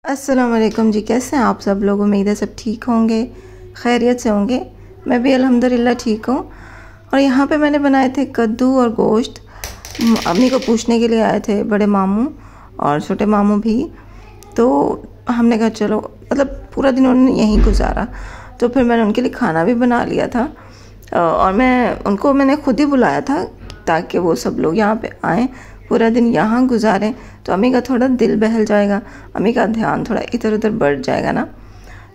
अस्सलाम वालेकुम जी। कैसे हैं आप सब लोग? उम्मीद है सब ठीक होंगे, खैरियत से होंगे। मैं भी अल्हम्दुलिल्लाह ठीक हूँ। और यहाँ पे मैंने बनाए थे कद्दू और गोश्त। अम्मी को पूछने के लिए आए थे बड़े मामू और छोटे मामू भी। तो हमने कहा चलो, मतलब पूरा दिन उन्होंने यहीं गुजारा, तो फिर मैंने उनके लिए खाना भी बना लिया था। और मैंने खुद ही बुलाया था ताकि वो सब लोग यहाँ पे आएँ, पूरा दिन यहाँ गुजारें, तो अम्मी का थोड़ा दिल बहल जाएगा, अम्मी का ध्यान थोड़ा इधर उधर बढ़ जाएगा ना,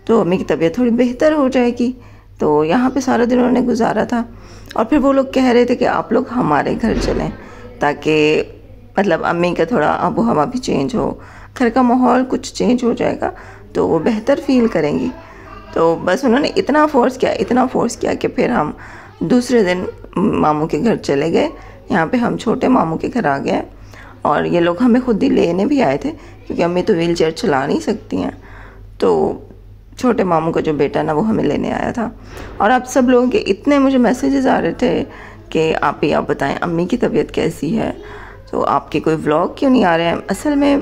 तो अम्मी की तबीयत थोड़ी बेहतर हो जाएगी। तो यहाँ पे सारा दिन उन्होंने गुजारा था। और फिर वो लोग कह रहे थे कि आप लोग हमारे घर चलें, ताकि मतलब अम्मी का थोड़ा आबो हवा भी चेंज हो, घर का माहौल कुछ चेंज हो जाएगा तो वो बेहतर फील करेंगी। तो बस उन्होंने इतना फोर्स किया कि फिर हम दूसरे दिन मामू के घर चले गए। यहाँ पे हम छोटे मामू के घर आ गए और ये लोग हमें खुद ही लेने भी आए थे, क्योंकि अम्मी तो व्हील चेयर चला नहीं सकती हैं। तो छोटे मामू का जो बेटा ना वो हमें लेने आया था। और आप सब लोगों के इतने मुझे मैसेजेस आ रहे थे कि आप बताएं अम्मी की तबीयत कैसी है, तो आपके कोई व्लॉग क्यों नहीं आ रहे हैं। असल में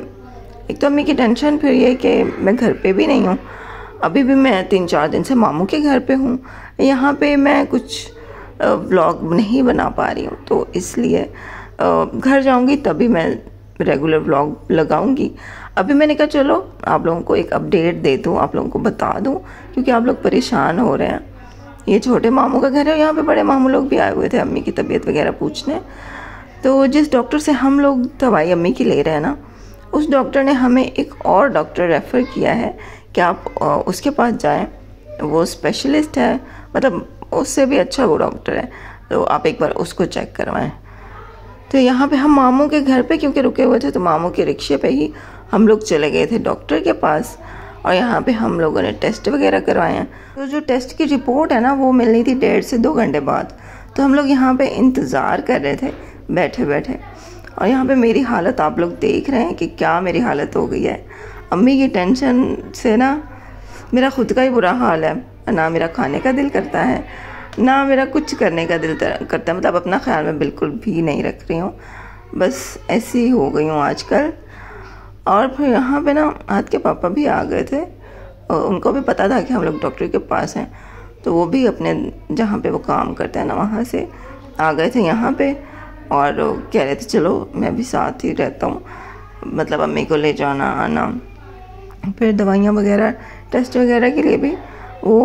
एक तो अम्मी की टेंशन, फिर ये कि मैं घर पे भी नहीं हूँ, अभी भी मैं 3-4 दिन से मामू के घर पे हूँ। यहाँ पे मैं कुछ व्लॉग नहीं बना पा रही हूँ, तो इसलिए घर जाऊँगी तभी मैं रेगुलर व्लॉग लगाऊँगी। अभी मैंने कहा चलो आप लोगों को एक अपडेट दे दूँ, आप लोगों को बता दूँ, क्योंकि आप लोग परेशान हो रहे हैं। ये छोटे मामू का घर है, यहाँ पे बड़े मामू लोग भी आए हुए थे अम्मी की तबीयत वगैरह पूछने। तो जिस डॉक्टर से हम लोग दवाई अम्मी की ले रहे हैं ना, उस डॉक्टर ने हमें एक और डॉक्टर रेफ़र किया है कि आप उसके पास जाएं, वो स्पेशलिस्ट है, मतलब उससे भी अच्छा वो डॉक्टर है, तो आप एक बार उसको चेक करवाएं। तो यहाँ पे हम मामू के घर पे क्योंकि रुके हुए थे, तो मामू के रिक्शे पे ही हम लोग चले गए थे डॉक्टर के पास। और यहाँ पे हम लोगों ने टेस्ट वगैरह करवाए हैं। तो जो टेस्ट की रिपोर्ट है ना, वो मिलनी थी 1.5 से 2 घंटे बाद। तो हम लोग यहाँ पे इंतज़ार कर रहे थे बैठे बैठे। और यहाँ पे मेरी हालत आप लोग देख रहे हैं कि क्या मेरी हालत हो गई है। अम्मी की टेंशन से ना मेरा खुद का ही बुरा हाल है, ना मेरा खाने का दिल करता है, ना मेरा कुछ करने का दिल करता है। मतलब अपना ख्याल मैं बिल्कुल भी नहीं रख रही हूँ, बस ऐसी ही हो गई हूँ आजकल। और फिर यहाँ पे ना हाथ के पापा भी आ गए थे, और उनको भी पता था कि हम लोग डॉक्टर के पास हैं, तो वो भी अपने जहाँ पे वो काम करते हैं ना वहाँ से आ गए थे यहाँ पे। और कह रहे थे चलो मैं भी साथ ही रहता हूँ, मतलब अम्मी को ले जाना आना। फिर दवाइयाँ वगैरह टेस्ट वगैरह के लिए भी वो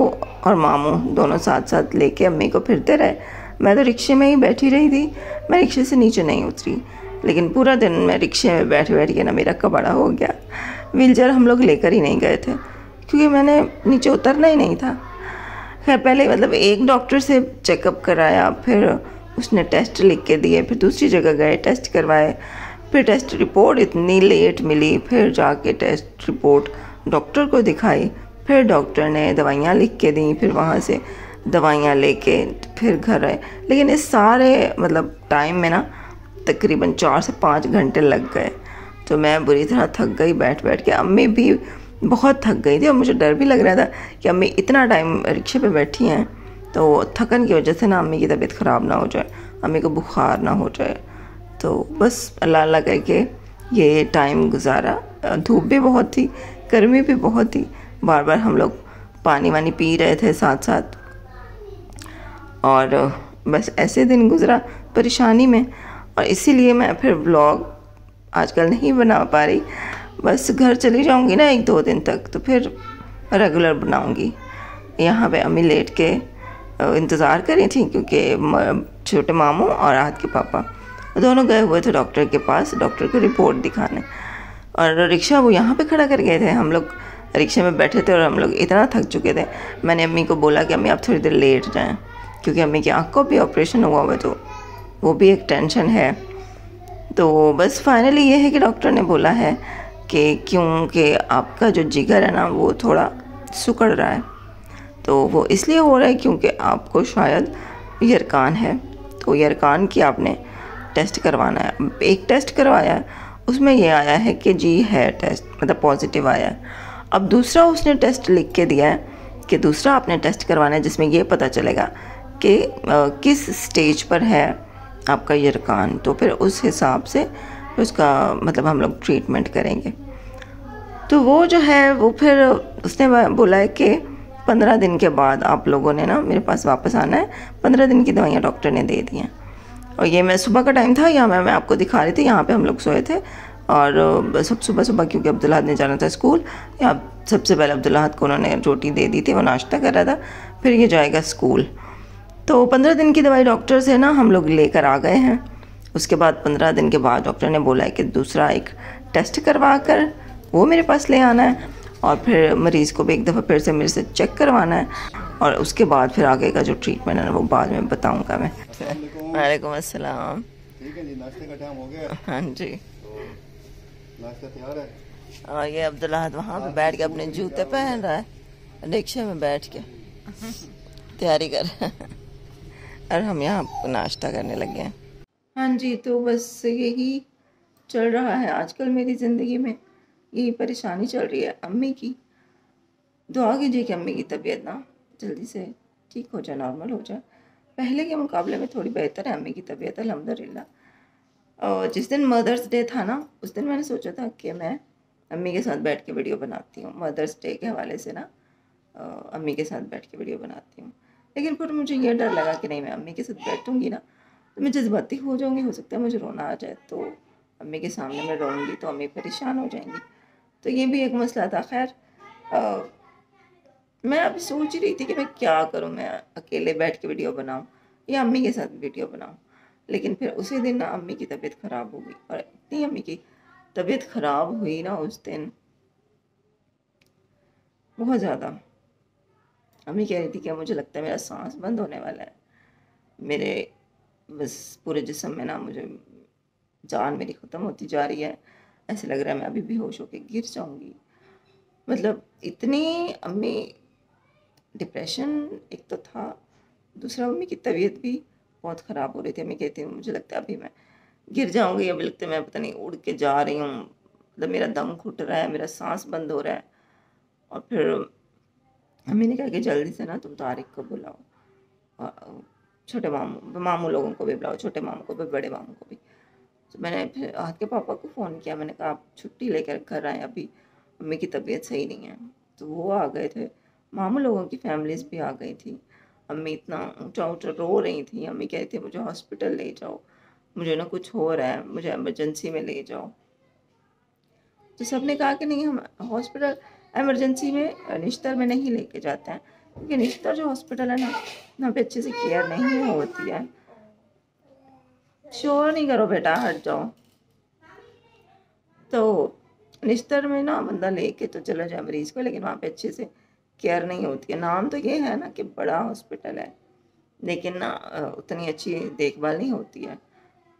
और मामू दोनों साथ साथ लेके अम्मी को फिरते रहे। मैं तो रिक्शे में ही बैठी रही थी, मैं रिक्शे से नीचे नहीं उतरी, लेकिन पूरा दिन मैं रिक्शे में बैठ के ना मेरा कबाड़ा हो गया। व्हीलचेयर हम लोग लेकर ही नहीं गए थे, क्योंकि मैंने नीचे उतरना ही नहीं था। खैर पहले मतलब एक डॉक्टर से चेकअप कराया, फिर उसने टेस्ट लिख के दिए, फिर दूसरी जगह गए टेस्ट करवाए, फिर टेस्ट रिपोर्ट इतनी लेट मिली, फिर जाके टेस्ट रिपोर्ट डॉक्टर को दिखाई, फिर डॉक्टर ने दवाइयाँ लिख के दी, फिर वहाँ से दवाइयाँ लेके फिर घर आए। लेकिन इस सारे मतलब टाइम में ना तकरीबन 4 से 5 घंटे लग गए। तो मैं बुरी तरह थक गई बैठ के। अम्मी भी बहुत थक गई थी और मुझे डर भी लग रहा था कि अम्मी इतना टाइम रिक्शे पे बैठी हैं, तो थकन की वजह से ना अम्मी की तबीयत ख़राब ना हो जाए, अम्मी को बुखार ना हो जाए। तो बस अल्लाह अल्लाह करके ये टाइम गुजारा। धूप भी बहुत थी, गर्मी भी बहुत थी, बार बार हम लोग पानी वानी पी रहे थे साथ साथ। और बस ऐसे दिन गुजरा परेशानी में, और इसीलिए मैं फिर व्लॉग आजकल नहीं बना पा रही। बस घर चली जाऊंगी ना 1-2 दिन तक, तो फिर रेगुलर बनाऊंगी। यहाँ पे अम्मी लेट के इंतज़ार कर रही थी, क्योंकि छोटे मामू और राहत के पापा दोनों गए हुए थे डॉक्टर के पास, डॉक्टर को रिपोर्ट दिखाने। और रिक्शा वो यहाँ पे खड़ा कर गए थे, हम लोग रिक्शे में बैठे थे और हम लोग इतना थक चुके थे। मैंने अम्मी को बोला कि अम्मी आप थोड़ी देर लेट जाएं, क्योंकि अम्मी की आँख को भी ऑपरेशन हुआ हुआ है, तो वो भी एक टेंशन है। तो बस फाइनली ये है कि डॉक्टर ने बोला है कि क्योंकि आपका जो जिगर है ना वो थोड़ा सिकुड़ रहा है, तो वो इसलिए हो रहा है क्योंकि आपको शायद यरकान है, तो यरकान की आपने टेस्ट करवाना है। एक टेस्ट करवाया है, उसमें ये आया है कि जी है टेस्ट, मतलब पॉजिटिव आया है। अब दूसरा उसने टेस्ट लिख के दिया है कि दूसरा आपने टेस्ट करवाना है, जिसमें ये पता चलेगा कि किस स्टेज पर है आपका यरकान। तो फिर उस हिसाब से उसका मतलब हम लोग ट्रीटमेंट करेंगे। तो वो जो है वो फिर उसने बोला है कि 15 दिन के बाद आप लोगों ने ना मेरे पास वापस आना है। 15 दिन की दवाइयाँ डॉक्टर ने दे दी हैं। और ये मैं सुबह का टाइम था, यहाँ मैं आपको दिखा रही थी, यहाँ पे हम लोग सोए थे। और सब सुबह सुबह क्योंकि अब्दुल्लाहद ने जाना था स्कूल, यहाँ सबसे पहले अब्दुल्लाहद को उन्होंने रोटी दे दी थी, वो नाश्ता कर रहा था, फिर ये जाएगा स्कूल। तो 15 दिन की दवाई डॉक्टर से ना हम लोग लेकर आ गए हैं। उसके बाद 15 दिन के बाद डॉक्टर ने बोला है कि दूसरा एक टेस्ट करवा कर वो मेरे पास ले आना है, और फिर मरीज़ को भी एक दफ़ा फिर से मेरे से चेक करवाना है, और उसके बाद फिर आगे का जो ट्रीटमेंट है वो बाद में बताऊंगा मैं। वालेकुम अस्सलाम। ठीक है जी, नाश्ते का टाइम हो गया। हाँ जी, तो नाश्ता तैयार है। और ये अब्दुल्लाहद वहाँ पे बैठ के अपने जूते पहन रहा है, रिक्शे में बैठ के तैयारी कर रहा है, और हम यहाँ नाश्ता करने लगे हैं। हाँ जी, तो बस यही चल रहा है आजकल मेरी ज़िंदगी में, यही परेशानी चल रही है। अम्मी की दुआ कीजिए कि अम्मी की तबीयत ना जल्दी से ठीक हो जाए, नॉर्मल हो जाए। पहले के मुकाबले में थोड़ी बेहतर है अम्मी की तबीयत, अल्हम्दुलिल्लाह। और जिस दिन मदर्स डे था ना, उस दिन मैंने सोचा था कि मैं अम्मी के साथ बैठ के वीडियो बनाती हूँ, मदर्स डे के हवाले से ना अम्मी के साथ बैठ के वीडियो बनाती हूँ। लेकिन फिर मुझे ये डर लगा कि नहीं, मैं अम्मी के साथ बैठूँगी ना तो मैं जज्बाती हो जाऊँगी, हो सकता है मुझे रोना आ जाए, तो अम्मी के सामने मैं रोऊँगी तो अम्मी परेशान हो जाएंगी। तो ये भी एक मसला था। खैर मैं अभी सोच ही रही थी कि मैं क्या करूं, मैं अकेले बैठ के वीडियो बनाऊं या अम्मी के साथ वीडियो बनाऊं। लेकिन फिर उसी दिन ना अम्मी की तबीयत ख़राब हो गई, और इतनी अम्मी की तबीयत ख़राब हुई ना उस दिन, बहुत ज़्यादा। अम्मी कह रही थी कि मुझे लगता है मेरा सांस बंद होने वाला है, मेरे बस पूरे जिस्म में ना मुझे जान मेरी ख़त्म होती जा रही है, ऐसे लग रहा है मैं अभी बेहोश होकर गिर जाऊंगी। मतलब इतनी अम्मी, डिप्रेशन एक तो था, दूसरा मम्मी की तबीयत भी बहुत ख़राब हो रही थी। अम्मी कहती हूँ मुझे लगता है अभी मैं गिर जाऊंगी, अभी लगता है मैं पता नहीं उड़ के जा रही हूँ, मतलब मेरा दम घुट रहा है, मेरा सांस बंद हो रहा है। और फिर अम्मी ने कहा कि जल्दी से ना तुम तारिक को बुलाओ, और छोटे मामू मामू लोगों को भी बुलाओ, छोटे मामू को भी, बड़े मामू को भी। तो मैंने फिर आहद के पापा को फ़ोन किया, मैंने कहा आप छुट्टी लेकर घर आए, अभी अम्मी की तबीयत सही नहीं है। तो वो आ गए थे, मामू लोगों की फैमिलीज़ भी आ गई थी। अम्मी इतना ऊँचा ऊँचा रो रही थी, अम्मी कह रही थी मुझे हॉस्पिटल ले जाओ, मुझे ना कुछ हो रहा है, मुझे एमरजेंसी में ले जाओ। तो सब ने कहा कि नहीं, हम हॉस्पिटल एमरजेंसी में निश्तर में नहीं लेके जाते हैं, क्योंकि निश्तर जो हॉस्पिटल है ना, वहाँ पे अच्छे से केयर नहीं होती है। शोर नहीं करो बेटा, हट जाओ। तो निश्तर में ना बंदा लेके तो चला जाए मरीज़ को, लेकिन वहाँ पे अच्छे से केयर नहीं होती है। नाम तो ये है ना कि बड़ा हॉस्पिटल है, लेकिन ना उतनी अच्छी देखभाल नहीं होती है।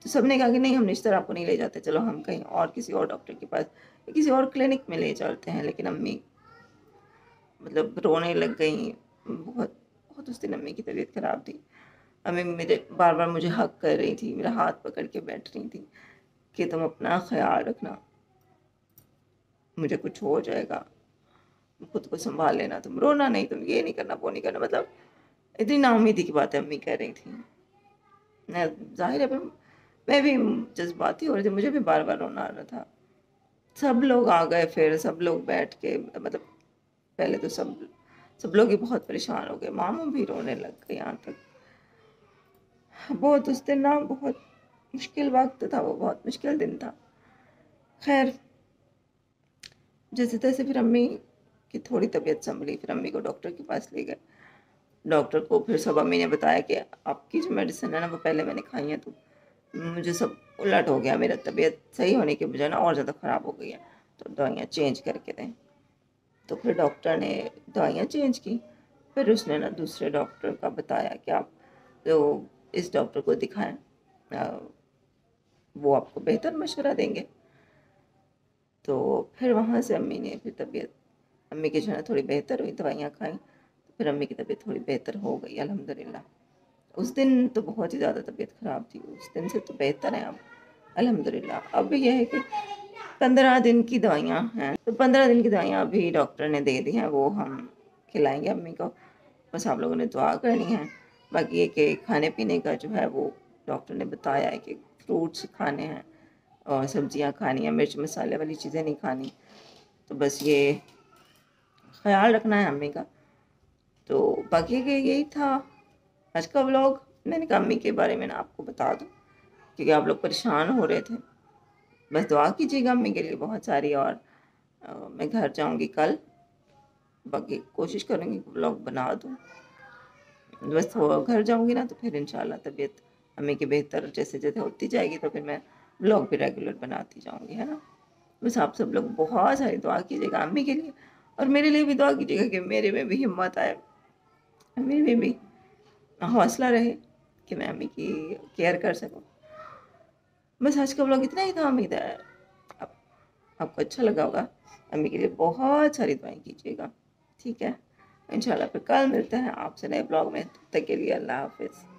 तो सब ने कहा कि नहीं, हम निश्तर आपको नहीं ले जाते, चलो हम कहीं और किसी और डॉक्टर के पास या किसी और क्लिनिक में ले चलते हैं। लेकिन अम्मी मतलब रोने लग गई, बहुत बहुत उस दिन अम्मी की तबीयत ख़राब थी। अम्मी मेरे बार बार मुझे हक कर रही थी, मेरा हाथ पकड़ के बैठ रही थी कि तुम अपना ख्याल रखना, मुझे कुछ हो जाएगा, खुद को संभाल लेना, तुम रोना नहीं, तुम ये नहीं करना, वो नहीं करना। मतलब इतनी नाउम्मीदी की बातें अम्मी कह रही थी। मैं जाहिर है पर मैं भी जज्बाती हो रही थी, मुझे भी बार बार रोना आ रहा था। सब लोग आ गए, फिर सब लोग बैठ के, मतलब पहले तो सब लोग ही बहुत परेशान हो गए, मामू भी रोने लग गए। यहाँ तक बहुत उस दिन ना बहुत मुश्किल वक्त था, वो बहुत मुश्किल दिन था। खैर जैसे तैसे फिर अम्मी की थोड़ी तबीयत संभली, फिर अम्मी को डॉक्टर के पास ले गए। डॉक्टर को फिर सब अम्मी ने बताया कि आपकी जो मेडिसिन है ना वो पहले मैंने खाई है, तो मुझे सब उलट हो गया, मेरा तबीयत सही होने के बजाय ना और ज़्यादा ख़राब हो गई है, तो दवाइयाँ चेंज करके दें। तो फिर डॉक्टर ने दवाइयाँ चेंज की। फिर उसने ना दूसरे डॉक्टर का बताया कि आप तो इस डॉक्टर को दिखाएं, वो आपको बेहतर मशवरा देंगे। तो फिर वहाँ से अम्मी ने फिर तबीयत, अम्मी की जो है थोड़ी बेहतर हुई, दवाइयाँ खाई, तो फिर अम्मी की तबीयत थोड़ी बेहतर हो गई अल्हम्दुलिल्लाह। उस दिन तो बहुत ही ज़्यादा तबीयत ख़राब थी, उस दिन से तो बेहतर है अब अल्हम्दुलिल्लाह। अब यह है कि 15 दिन की दवाइयाँ हैं, तो 15 दिन की दवाइयाँ अभी डॉक्टर ने दे दी हैं, वो हम खिलाएंगे अम्मी को। बस आप लोगों ने दुआ करनी है। बाकी ये कि खाने पीने का जो है वो डॉक्टर ने बताया है कि फ्रूट्स खाने हैं और सब्जियां खानी है, मिर्च मसाले वाली चीज़ें नहीं खानी। तो बस ये ख्याल रखना है अम्मी का। तो बाकी के यही था आज का व्लॉग। मैंने कहा अम्मी के बारे में ना आपको बता दूँ, क्योंकि आप लोग परेशान हो रहे थे। बस दुआ कीजिएगा अम्मी के लिए बहुत सारी। और मैं घर जाऊंगी कल, बाकी कोशिश करूंगी व्लॉग बना दूँ। बस घर जाऊंगी ना तो फिर इंशाल्लाह तबीयत अम्मी की बेहतर जैसे जैसे होती जाएगी तो फिर मैं व्लॉग भी रेगुलर बनाती जाऊंगी, है ना। बस आप सब लोग बहुत सारी दुआ कीजिएगा अम्मी के लिए, और मेरे लिए भी दुआ कीजिएगा कि मेरे में भी हिम्मत आए, मेरे में भी हौसला रहे कि मैं अम्मी की केयर कर सकूं। बस आज का व्लॉग इतना ही था। उम्मीद है आपको अच्छा लगा होगा। अम्मी के लिए बहुत सारी दुआएं कीजिएगा, ठीक है। इंशाल्लाह फिर कल मिलते हैं आपसे नए ब्लॉग में। तब तक के लिए अल्लाह हाफिज़।